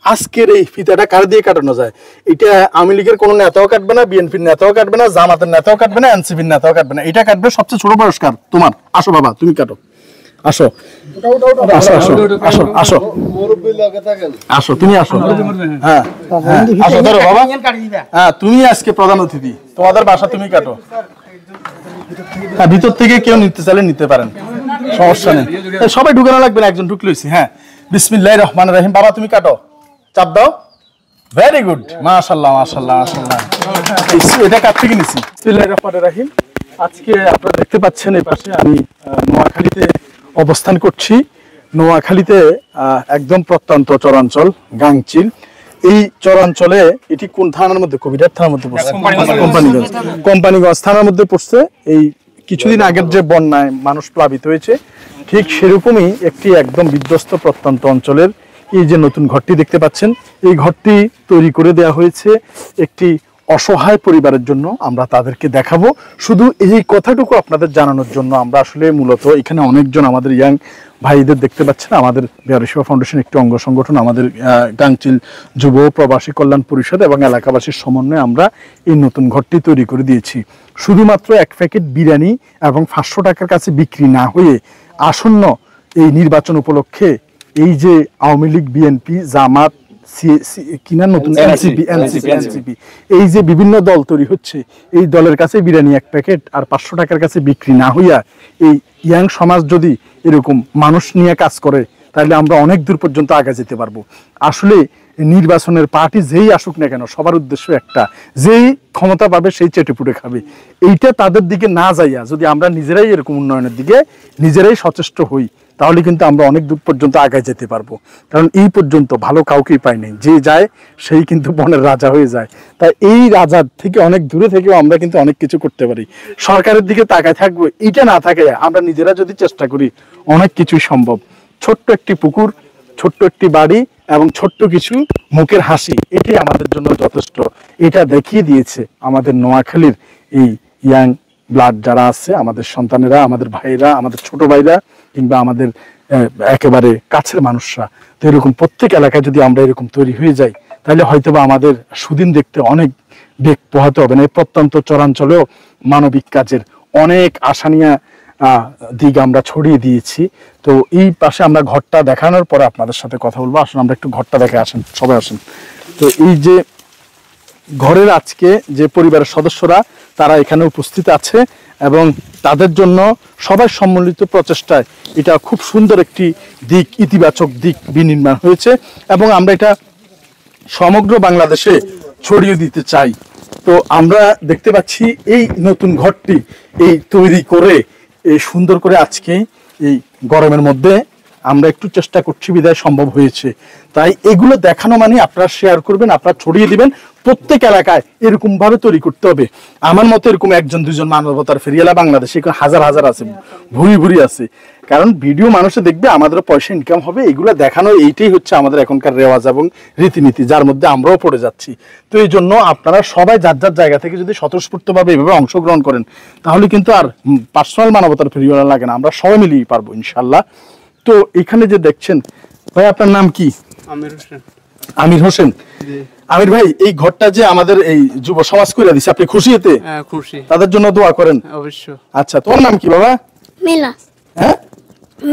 আজকের এই ফিতাটা কার দিয়ে কাটানো যায়? এটা আওয়ামী লীগের কোনো নেতাও কাটবে না, বিএনপির নেতাও কাটবে না, জামাতের নেতাও কাটবে না, এনসিপির নেতাও কাটবে না। এটা কাটবে সবচেয়ে ছোট বয়স্কার তোমার। আসো বাবা, তুমি কাটো, আসো আসো আসো আসো আসো আসো, তুমি আসো। হ্যাঁ আসো, ধরো বাবা। হ্যাঁ, তুমি আজকে প্রধান অতিথি, তোমাদের বাসা তুমি কাটো। হ্যাঁ, ভিতর থেকে কেউ নিতে চাইলে নিতে পারেন, সমস্যা নেই। সবাই ঢুকানো লাগবে না, একজন ঢুকলেছি। হ্যাঁ, বিসমিল্লাহির রহমানির রহিম। বাবা তুমি কাটো, চাপ দাও। ভেরি গুড, মাশাআল্লাহ মাশাআল্লাহ মাশাআল্লাহ। এটা কাট থেকে নিছি। বিসমিল্লাহির রহমানির রহিম। আজকে আপনারা দেখতে পাচ্ছেন এই পাশে আমি নোয়াখালীতে অবস্থান করছি। নোয়াখালীতে একদম প্রত্যন্ত চরাঞ্চল গাংচিল। এই চরাঞ্চলে এটি কোন থানার মধ্যে? কবিরাট থানার মধ্যে পড়ছে, কোম্পানিগঞ্জ থানার মধ্যে পড়ছে। এই কিছুদিন আগের যে বন্যায় মানুষ প্লাবিত হয়েছে, ঠিক সেরকমই একটি একদম বিধ্বস্ত প্রত্যন্ত অঞ্চলের এই যে নতুন ঘরটি দেখতে পাচ্ছেন, এই ঘরটি তৈরি করে দেওয়া হয়েছে একটি অসহায় পরিবারের জন্য। আমরা তাদেরকে দেখাবো, শুধু এই কথাটুকু আপনাদের জানানোর জন্য। আমরা আসলে মূলত এখানে অনেকজন আমাদের ইয়াং ভাইদের দেখতে পাচ্ছেন। আমাদের বিহারি সেবা ফাউন্ডেশন একটি অঙ্গ সংগঠন, আমাদের গাংচিল যুব প্রবাসী কল্যাণ পরিষদ এবং এলাকাবাসীর সমন্বয়ে আমরা এই নতুন ঘরটি তৈরি করে দিয়েছি। শুধুমাত্র এক প্যাকেট বিরিয়ানি এবং 500 টাকার কাছে বিক্রি না হয়ে আসন্ন এই নির্বাচন উপলক্ষে এই যে আওয়ামী লীগ, বিএনপি, জামাত, কিনা নতুন এনসিপি, এই যে বিভিন্ন দল তৈরি হচ্ছে, এই দলের কাছে বিরিয়ানি এক প্যাকেট আর 500 টাকার কাছে বিক্রি না হইয়া এই ইয়াং সমাজ যদি এরকম মানুষ নিয়ে কাজ করে, তাহলে আমরা অনেক দূর পর্যন্ত আগে যেতে পারবো। আসলে নির্বাচনের পার্টি যেই আসুক না কেন, সবার উদ্দেশ্য একটা, যেই ক্ষমতা পাবে সেই চেটেপুটে খাবে। এইটা তাদের দিকে না যাইয়া যদি আমরা নিজেরাই এরকম উন্নয়নের দিকে নিজেরাই সচেষ্ট হই, তাহলে কিন্তু আমরা অনেক দূর পর্যন্ত আগে যেতে পারবো। কারণ এই পর্যন্ত ভালো কাউকেই পাই নাই, যে যায় সেই কিন্তু বনের রাজা হয়ে যায়। তাই এই রাজার থেকে অনেক দূরে থেকেও আমরা কিন্তু অনেক কিছু করতে পারি। সরকারের দিকে তাকায় থাকবো, এইটা না থাকে আমরা নিজেরা যদি চেষ্টা করি, অনেক কিছুই সম্ভব। ছোট্ট একটি পুকুর, ছোট্ট একটি বাড়ি এবং ছোট্ট কিছু মুখের হাসি, এটাই আমাদের জন্য যথেষ্ট। এটা দেখিয়ে দিয়েছে আমাদের নোয়াখালীর এই ইয়াং ব্লাড যারা আছে, আমাদের সন্তানেরা, আমাদের ভাইরা, আমাদের ছোট ভাইরা, কিংবা আমাদের একেবারে কাছের মানুষরা। তো এরকম প্রত্যেক এলাকায় যদি আমরা এরকম তৈরি হয়ে যাই, তাহলে হয়তোবা আমাদের সুদিন দেখতে অনেক বেগ পোহাতে হবে না। এই প্রত্যন্ত চরাঞ্চলেও মানবিক কাজের অনেক আশানিয়া দিক আমরা ছড়িয়ে দিয়েছি। তো এই পাশে আমরা ঘরটা দেখানোর পরে আপনাদের সাথে কথা বলবো। আসুন আমরা একটু ঘরটা দেখে আসেন, সবাই আসেন। তো এই যে ঘরের আজকে যে পরিবারের সদস্যরা তারা এখানে উপস্থিত আছে এবং তাদের জন্য সবাই সম্মিলিত প্রচেষ্টায় এটা খুব সুন্দর একটি দিক, ইতিবাচক দিক বিনির্মাণ হয়েছে এবং আমরা এটা সমগ্র বাংলাদেশে ছড়িয়ে দিতে চাই। তো আমরা দেখতে পাচ্ছি এই নতুন ঘরটি এই তৈরি করে এই সুন্দর করে আজকে এই গরমের মধ্যে আমরা একটু চেষ্টা করছি বিধায় সম্ভব হয়েছে। তাই এগুলো দেখানো মানে আপনারা শেয়ার করবেন, আপনারা ছড়িয়ে দিবেন। প্রত্যেক এলাকায় এরকম ভাবে তৈরি করতে হবে। আমার মতো এরকম একজন দুজন মানবতার ফেরিয়ালা বাংলাদেশে হাজার হাজার আছে, ভুরি ভুরি আছে। কারণ ভিডিও মানুষে দেখবে, আমাদেরও পয়সা ইনকাম হবে। এগুলো দেখানো এইটাই হচ্ছে আমাদের এখনকার রেওয়াজ এবং রীতিনীতি, যার মধ্যে আমরাও পড়ে যাচ্ছি। তো এই জন্য আপনারা সবাই যার যার জায়গা থেকে যদি স্বতঃস্ফূর্তভাবে এভাবে অংশগ্রহণ করেন, তাহলে কিন্তু আর পার্সোনাল মানবতার ফেরিওয়ালা লাগে না, আমরা সবাই মিলিয়ে পারবো ইনশাল্লাহ। তো এখানে যে দেখছেন, ভাই আপনার নাম কি? আমির হোসেন। আমির হোসেন। আমির ভাই, এই ঘরটা যে আমাদের এই যুব সমাজ করে দিচ্ছে, আপনি খুশি এতে? হ্যাঁ খুশি। তাদের জন্য দোয়া করেন অবশ্যই। আচ্ছা, তোমার নাম কি বাবা? মিলন। হ্যাঁ,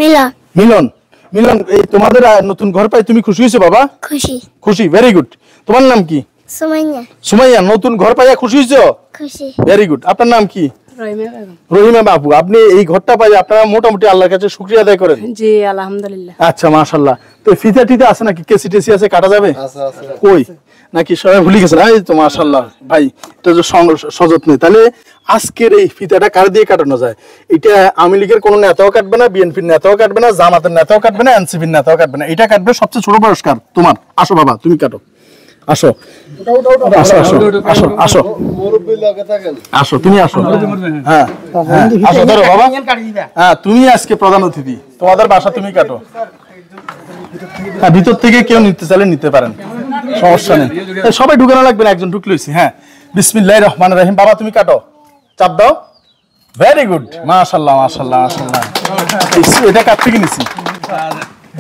মিলন। মিলন। মিলন, এই তোমাদের নতুন ঘর পাই তুমি খুশি হয়েছো বাবা? খুশি। খুশি, ভেরি গুড। তোমার নাম কি? সুমাইয়া। সুমাইয়া, নতুন ঘর পাইয়া খুশি হয়েছো? খুশি। Very good. আপনার নাম কি? রহিমা বেগম। রহিমা বাবু, আপনি এই ঘরটা পাই আপনারা মোটামুটি আল্লাহর কাছে শুকরিয়া আদায় করেন? জি আলহামদুলিল্লাহ। আচ্ছা মাশাআল্লাহ। তো ফিতা টিতা আছে নাকি? কেসি টেসি আছে, কাটা যাবে? কই নাকি সবাই ভুলে গেছেন? এই তো মাশাআল্লাহ ভাই, এটা যে সযত্নে। তাহলে আজকের এই ফিতাটা কার দিয়ে কাটানো যায়? এটা আওয়ামী লীগের কোনো নেতাও কাটবে না, বিএনপির নেতাও কাটবে না, জামাতের নেতাও কাটবে না, এনসিপির নেতাও কাটবে না। এটা কাটবে সবচেয়ে ছোট বয়স্কার তোমার। আসো বাবা, তুমি কাটো, আসো আসো আসো আসো আসো আসো, তুমি আসো। হ্যাঁ আসো, ধরো বাবা। হ্যাঁ, তুমি আজকে প্রধান অতিথি, তোমাদের বাসা তুমি কাটো। হ্যাঁ, ভিতর থেকে কেউ নিতে চাইলে নিতে পারেন, সমস্যা নেই। সবাই ঢুকানো লাগবে না, একজন ঢুকলেছি। হ্যাঁ, বিসমিল্লাহির রহমানির রহিম। বাবা তুমি কাটো, চাপ দাও। ভেরি গুড, মাশাআল্লাহ মাশাআল্লাহ মাশাআল্লাহ। এটা কার থেকে নিছি?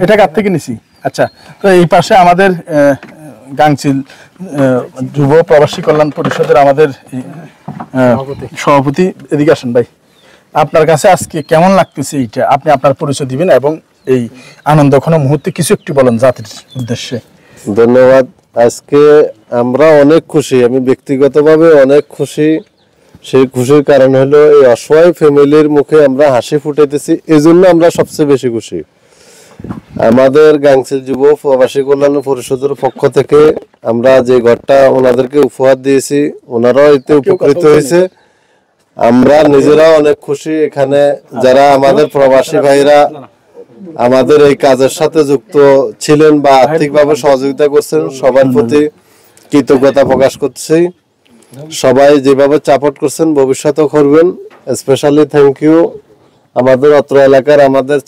এটা কার থেকে নিছি? আচ্ছা, তো এই পাশে আমাদের গাংচিল যুব প্রবাসী কল্যাণ পরিষদের আমাদের সভাপতি, এদিকে আসেন ভাই। আপনার কাছে আজকে কেমন লাগতেছে এইটা, আপনি আপনার পরিচয় দিবেন এবং এই আনন্দঘন মুহূর্তে কিছু একটু বলেন জাতির উদ্দেশ্যে। ধন্যবাদ। আজকে আমরা অনেক খুশি, আমি ব্যক্তিগতভাবে অনেক খুশি। সেই খুশির কারণ হলো এই অসহায় ফ্যামিলির মুখে আমরা হাসি ফুটাইতেছি, এই জন্য আমরা সবচেয়ে বেশি খুশি। আমাদের গাংচিল যুব প্রবাসী কল্যাণ পরিষদের পক্ষ থেকে আমরা যে ঘরটা ওনাদেরকে উপহার দিয়েছি, ওনারাও এতে উপকৃত হয়েছে, আমরা নিজেরাও অনেক খুশি। এখানে যারা আমাদের প্রবাসী ভাইরা আমাদের এই কাজের সাথে যুক্ত ছিলেন বা আর্থিকভাবে সহযোগিতা করছেন, সবার প্রতি কৃতজ্ঞতা প্রকাশ করছি। সবাই যেভাবে সাপোর্ট করছেন ভবিষ্যতেও করবেন। স্পেশালি থ্যাংক ইউ আমাদের অত্র এলাকার আমাদের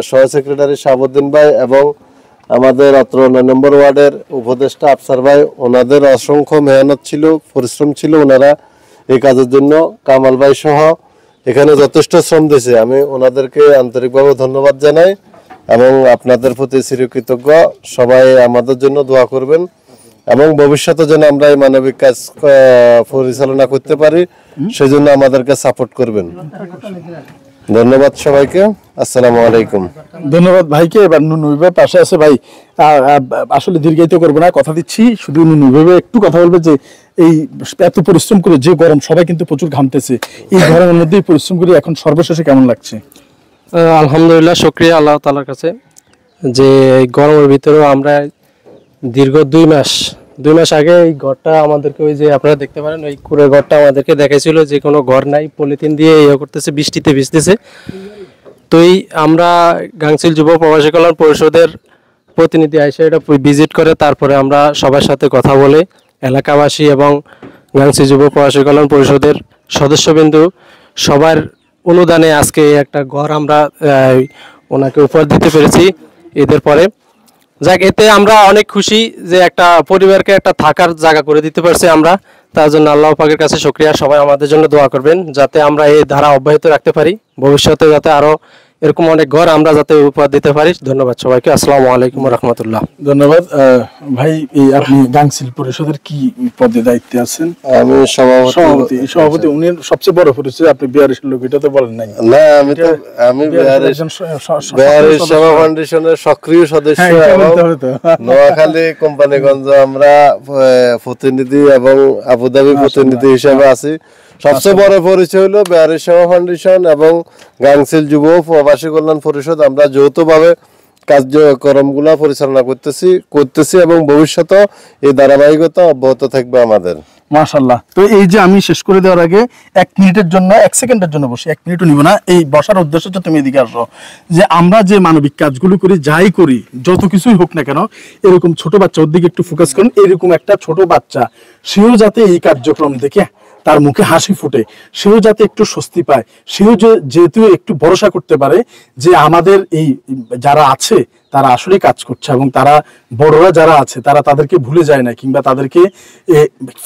সহ সেক্রেটারি শাহাবুদ্দিন ভাই এবং আমাদের অত্র 9 নম্বর ওয়ার্ডের উপদেষ্টা আফসার ভাই। ওনাদের অসংখ্য মেহনত ছিল, পরিশ্রম ছিল, ওনারা এই কাজের জন্য কামাল ভাই সহ এখানে যথেষ্ট শ্রম দিয়েছে। আমি ওনাদেরকে আন্তরিকভাবে ধন্যবাদ জানাই এবং আপনাদের প্রতি চিরকৃতজ্ঞ। সবাই আমাদের জন্য দোয়া করবেন এবং ভবিষ্যতে যেন আমরা এই মানবিক কাজ পরিচালনা করতে পারি, সেজন্য আমাদেরকে সাপোর্ট করবেন। ধন্যবাদ সবাইকে। আসসালামু আলাইকুম। ধন্যবাদ ভাইকে। এবার নুনুই ভাই পাশে আছে ভাই। আসলে দীর্ঘায়িত করবো না, কথা দিচ্ছি, শুধু নুনুই ভাই একটু কথা বলবে যে এই এত পরিশ্রম করে, যে গরম, সবাই কিন্তু প্রচুর ঘামতেছে, এই গরমের মধ্যেই পরিশ্রম করে এখন সর্বশেষে কেমন লাগছে? আলহামদুলিল্লাহ, শুকরিয়া আল্লাহ তাআলার কাছে যে এই গরমের ভিতরেও আমরা দীর্ঘ 2 মাস আগে এই ঘরটা আমাদেরকে, ওই যে আপনারা দেখতে পারেন ওই কুড়ের ঘরটা আমাদেরকে দেখাইছিল যে কোনো ঘর নাই, পলিথিন দিয়ে ইয়ে করতেছে, বৃষ্টিতে ভিজতেছে। তো এই আমরা গাংচিল যুব প্রবাসী কল্যাণ পরিষদের প্রতিনিধি আইসা এটা ভিজিট করে, তারপরে আমরা সবার সাথে কথা বলে এলাকাবাসী এবং গাংচিল যুব প্রবাসী কল্যাণ পরিষদের সদস্যবিন্দু সবার অনুদানে আজকে একটা ঘর আমরা ওনাকে উপহার দিতে পেরেছি ঈদের পরে। যাক, এতে আমরা অনেক খুশি যে একটা পরিবারকে একটা থাকার জায়গা করে দিতে পারছি আমরা। তার জন্য আল্লাহ পাকের কাছে শুকরিয়া। সবাই আমাদের জন্য দোয়া করবেন যাতে আমরা এই ধারা অব্যাহত রাখতে পারি, ভবিষ্যতে যাতে আরো এরকম অনেক ঘর আমরা যাতে উপহার দিতে পারি। ধন্যবাদ সবাইকে। আসসালামু আলাইকুম ওয়া রাহমাতুল্লাহ। ধন্যবাদ ভাই। আপনি গাংচিল পরিষদের কি পদে দায়িত্বে আছেন? আমি সভাপতি। উনি সবচেয়ে বড় পরিচয়, আপনি বিহারের লোক, এটা তো বলেন নাই। না, আমি বিহারের সেবা ফাউন্ডেশনের সক্রিয় সদস্য এবং নোয়াখালী কোম্পানিগঞ্জ আমরা প্রতিনিধি এবং আবুধাবি প্রতিনিধি হিসেবে আছি। সবচেয়ে বড় পরিচয় হলো বিহারি সেবা ফাউন্ডেশন এবং গাংচিল যুব প্রবাসী কল্যাণ পরিষদ। আমরা যৌথভাবে কার্যক্রমগুলো পরিচালনা করতেছি এবং ভবিষ্যতে এই ধারাবাহিকতা অব্যাহত থাকবে আমাদের। মাশাআল্লাহ। তো এই যে আমি শেষ করে দেওয়ার আগে 1 মিনিটের জন্য, 1 সেকেন্ডের জন্য বসি, 1 মিনিটও নিব না, এই বসার উদ্দেশ্য হচ্ছে তুমি এদিকে আসো, যে আমরা যে মানবিক কাজগুলো করি, যাই করি, যত কিছুই হোক না কেন, এরকম ছোট বাচ্চা, ওর দিকে একটু ফোকাস করুন, এরকম একটা ছোট বাচ্চা, সেও যাতে এই কার্যক্রম দেখে তার মুখে হাসি ফুটে, সেও যাতে একটু স্বস্তি পায়, সেও যেহেতু একটু ভরসা করতে পারে যে আমাদের এই যারা আছে তারা আসলে কাজ করছে, এবং তারা বড়রা যারা আছে তারা তাদেরকে ভুলে যায় না, কিংবা তাদেরকে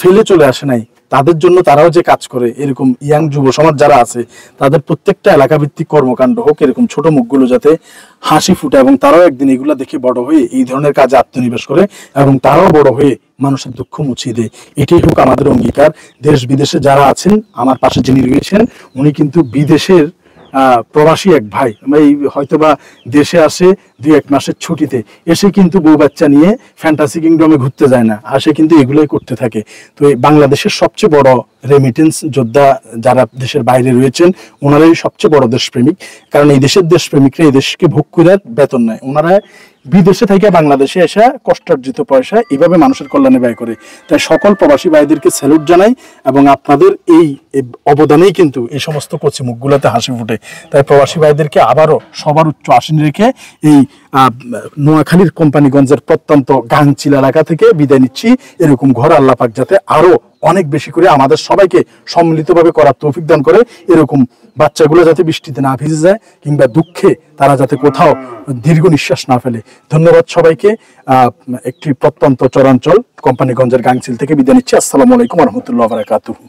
ফেলে চলে আসে নাই, তাদের জন্য তারাও যে কাজ করে। এরকম ইয়াং যুব সমাজ যারা আছে তাদের প্রত্যেকটা এলাকা ভিত্তিক কর্মকাণ্ড হোক, এরকম ছোট মুখগুলো যাতে হাসি ফুটে, এবং তারাও একদিন এগুলো দেখে বড় হয়ে এই ধরনের কাজে আত্মনিবেশ করে, এবং তারাও বড় হয়ে মানুষের দুঃখ মুছিয়ে দেয়। এটাই হোক আমাদের অঙ্গীকার। দেশ বিদেশে যারা আছেন, আমার পাশে যিনি রয়েছেন উনি কিন্তু বিদেশের প্রবাসী এক ভাই, এই হয়তোবা দেশে আসে 2-1 মাসের ছুটিতে, এসে কিন্তু বউ বাচ্চা নিয়ে ফ্যান্টাসি কিংডমে ঘুরতে যায় না, আসে কিন্তু এগুলোই করতে থাকে। তো এই বাংলাদেশের সবচেয়ে বড় রেমিটেন্স যোদ্ধা যারা দেশের বাইরে রয়েছেন, ওনারাই সবচেয়ে বড় দেশপ্রেমিক, কারণ এই দেশের দেশপ্রেমিকরা এই দেশকে ভোগ করে বেতন নেয়, ওনারা বিদেশে থেকে বাংলাদেশে এসে কষ্টার্জিত পয়সা এইভাবে মানুষের কল্যাণে ব্যয় করে। তাই সকল প্রবাসী ভাইদেরকে স্যালুট জানাই, এবং আপনাদের এই অবদানেই কিন্তু এই সমস্ত কচি মুখগুলোতে হাসি ফুটে। তাই প্রবাসী ভাইদেরকে আবারও সবার উচ্চ আসীন রেখে এই নোয়াখালীর কোম্পানিগঞ্জের প্রত্যন্ত গাংচিল এলাকা থেকে বিদায় নিচ্ছি। এরকম ঘর আল্লাহ পাক যাতে আরো অনেক বেশি করে আমাদের সবাইকে সম্মিলিতভাবে করার তৌফিক দান করে, এরকম বাচ্চাগুলো যাতে বৃষ্টিতে না ভিজে যায়, কিংবা দুঃখে তারা যাতে কোথাও দীর্ঘ নিঃশ্বাস না ফেলে। ধন্যবাদ সবাইকে। একটি প্রত্যন্ত চরাঞ্চল কোম্পানিগঞ্জের গাংচিল থেকে বিদায় নিচ্ছি। আসসালামু আলাইকুম ওয়া রাহমাতুল্লাহি ওয়া বারাকাতুহু।